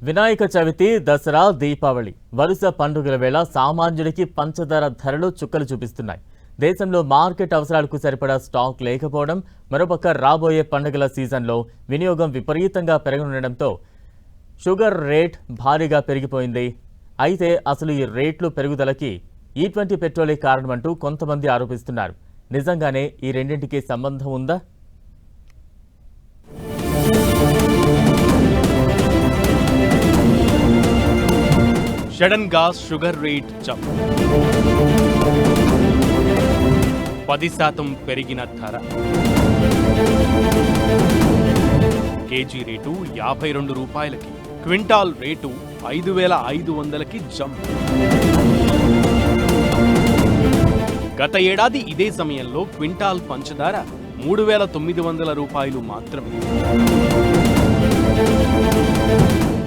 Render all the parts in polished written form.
వినాయక చవితి, దసరా, దీపావళి వరుస పండుగల వేళ సామాన్యుడికి పంచదార ధరలు చుక్కలు చూపిస్తున్నాయి. దేశంలో మార్కెట్ అవసరాలకు సరిపడా స్టాక్ లేకపోవడం, మరోపక్క రాబోయే పండుగల సీజన్లో వినియోగం విపరీతంగా పెరగనుండడంతో షుగర్ రేట్ భారీగా పెరిగిపోయింది. అయితే అసలు ఈ రేట్లు పెరుగుదలకి E20 పెట్రోలే కారణమంటూ కొంతమంది ఆరోపిస్తున్నారు. నిజంగానే ఈ రెండింటికి సంబంధం ఉందా? సడన్ గా షుగర్ రేట్ జంప్, 10% పెరిగిన ధర, కేజీ రేటు 52 రూపాయలకి, క్వింటాల్ రేటు 5,500కి జంప్. గత ఏడాది ఇదే సమయంలో క్వింటాల్ పంచదార 3,900 రూపాయలు మాత్రమే.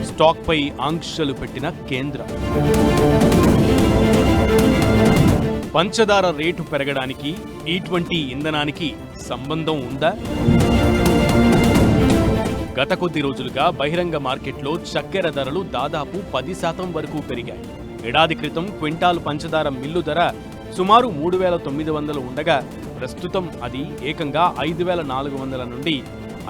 స్టాక్ పై ఆంక్షలు పెట్టిన కేంద్రం. పంచదార రేటు పెరగడానికి E20 ఇంధనానికి సంబంధం ఉందా? గత కొద్ది రోజులుగా బహిరంగ మార్కెట్లో చక్కెర ధరలు దాదాపు 10% వరకు పెరిగాయి. ఏడాది క్రితం క్వింటాల్ పంచదార మిల్లు ధర సుమారు 3,900 ఉండగా ప్రస్తుతం అది ఏకంగా 5,400 నుండి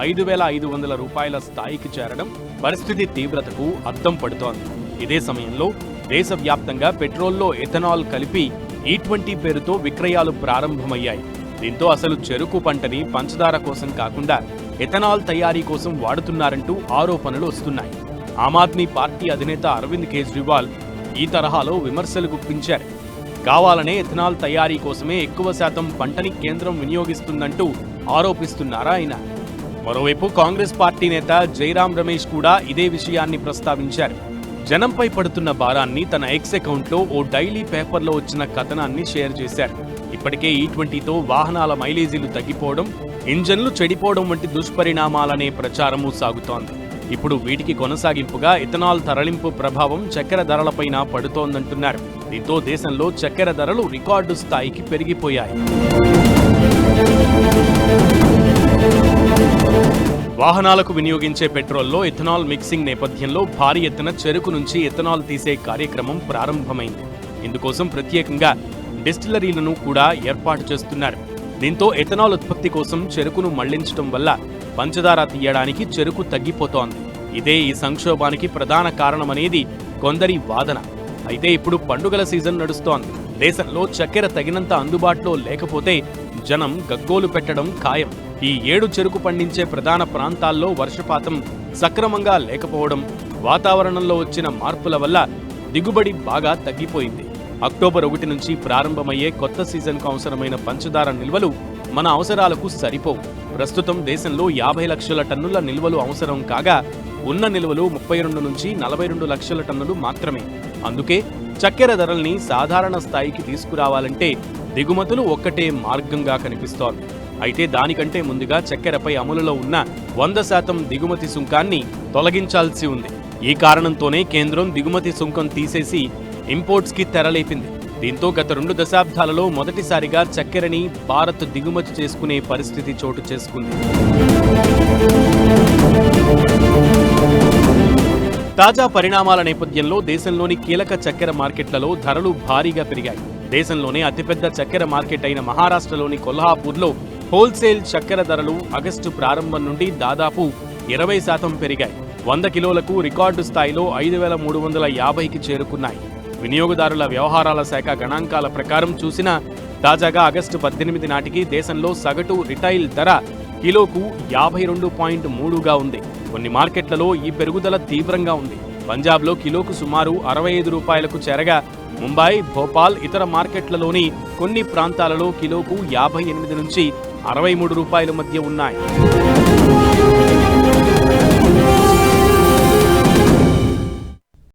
5,500 రూపాయల స్థాయికి చేరడం పరిస్థితి తీవ్రతకు అద్దం పడుతోంది. ఇదే సమయంలో దేశవ్యాప్తంగా పెట్రోల్లో ఎథనాల్ కలిపి E20 పేరుతో విక్రయాలు ప్రారంభమయ్యాయి. దీంతో అసలు చెరుకు పంటని పంచదార కోసం కాకుండా ఎథనాల్ తయారీ కోసం వాడుతున్నారంటూ ఆరోపణలు వస్తున్నాయి. ఆమ్ ఆద్మీ పార్టీ అధినేత అరవింద్ కేజ్రీవాల్ ఈ తరహాలో విమర్శలు గుప్పించారు. కావాలనే ఎథనాల్ తయారీ కోసమే ఎక్కువ శాతం పంటని కేంద్రం వినియోగిస్తుందంటూ ఆరోపిస్తున్నారా ఆయన. మరోవైపు కాంగ్రెస్ పార్టీ నేత జైరాం రమేష్ కూడా ఇదే విషయాన్ని ప్రస్తావించారు. జనంపై పడుతున్న భారాన్ని తన ఎక్స్ అకౌంట్లో ఓ డైలీ పేపర్లో వచ్చిన కథనాన్ని షేర్ చేశారు. ఇప్పటికే E20తో వాహనాల మైలేజీలు తగ్గిపోవడం, ఇంజన్లు చెడిపోవడం వంటి దుష్పరిణామాలనే ప్రచారమూ సాగుతోంది. ఇప్పుడు వీటికి కొనసాగింపుగా ఇథనాల్ తరలింపు ప్రభావం చక్కెర ధరలపైన పడుతోందంటున్నారు. దీంతో దేశంలో చక్కెర ధరలు రికార్డు స్థాయికి పెరిగిపోయాయి. వాహనాలకు వినియోగించే పెట్రోల్లో ఇథనాల్ మిక్సింగ్ నేపథ్యంలో భారీ ఎత్తున చెరుకు నుంచి ఇథనాల్ తీసే కార్యక్రమం ప్రారంభమైంది. ఇందుకోసం ప్రత్యేకంగా డిస్టిలరీలను కూడా ఏర్పాటు చేస్తున్నారు. దీంతో ఇథనాల్ ఉత్పత్తి కోసం చెరుకును మళ్లించడం వల్ల పంచదార తీయడానికి చెరుకు తగ్గిపోతోంది. ఇదే ఈ సంక్షోభానికి ప్రధాన కారణమనేది కొందరి వాదన. అయితే ఇప్పుడు పండుగల సీజన్ నడుస్తోంది. దేశంలో చక్కెర తగినంత అందుబాటులో లేకపోతే జనం గగ్గోలు పెట్టడం ఖాయం. ఈ 7 చెరుకు పండించే ప్రధాన ప్రాంతాల్లో వర్షపాతం సక్రమంగా లేకపోవడం, వాతావరణంలో వచ్చిన మార్పుల వల్ల దిగుబడి బాగా తగ్గిపోయింది. అక్టోబర్ 1 నుంచి ప్రారంభమయ్యే కొత్త సీజన్కు అవసరమైన పంచదార నిల్వలు మన అవసరాలకు సరిపోవు. ప్రస్తుతం దేశంలో 50 లక్షల టన్నుల నిల్వలు అవసరం కాగా ఉన్న నిల్వలు 32 నుంచి 42 లక్షల టన్నులు మాత్రమే. అందుకే చక్కెర ధరల్ని సాధారణ స్థాయికి తీసుకురావాలంటే దిగుమతులు ఒక్కటే మార్గంగా కనిపిస్తోంది. అయితే దానికంటే ముందుగా చక్కెరపై అమలులో ఉన్న 100% దిగుమతి సుంకాన్ని తొలగించాల్సి ఉంది. ఈ కారణంతోనే కేంద్రం దిగుమతి సుంకం తీసేసి ఇంపోర్ట్స్కి తెరలేపింది. దీంతో గత 2 దశాబ్దాలలో మొదటిసారిగా చక్కెరని భారత్ దిగుమతి చేసుకునే పరిస్థితి చోటు చేసుకుంది. తాజా పరిణామాల నేపథ్యంలో దేశంలోని కీలక చక్కెర మార్కెట్లలో ధరలు భారీగా పెరిగాయి. దేశంలోనే అతిపెద్ద చక్కెర మార్కెట్ అయిన మహారాష్ట్రలోని కొల్హాపూర్లో హోల్సేల్ చక్కెర ధరలు ఆగస్టు ప్రారంభం నుండి దాదాపు 20% పెరిగాయి. 100 కిలోలకు రికార్డు స్థాయిలో 5,350కి చేరుకున్నాయి. వినియోగదారుల వ్యవహారాల శాఖ గణాంకాల ప్రకారం చూసినా తాజాగా ఆగస్టు 18 నాటికి దేశంలో సగటు రిటైల్ ధర కిలోకు 52.3గా ఉంది. కొన్ని మార్కెట్లలో ఈ పెరుగుదల తీవ్రంగా ఉంది. పంజాబ్లో కిలోకు సుమారు 65 రూపాయలకు చేరగా ముంబై, భోపాల్, ఇతర మార్కెట్లలోని కొన్ని ప్రాంతాలలో కిలోకు 58 నుంచి 63 రూపాయల మధ్య ఉన్నాయి.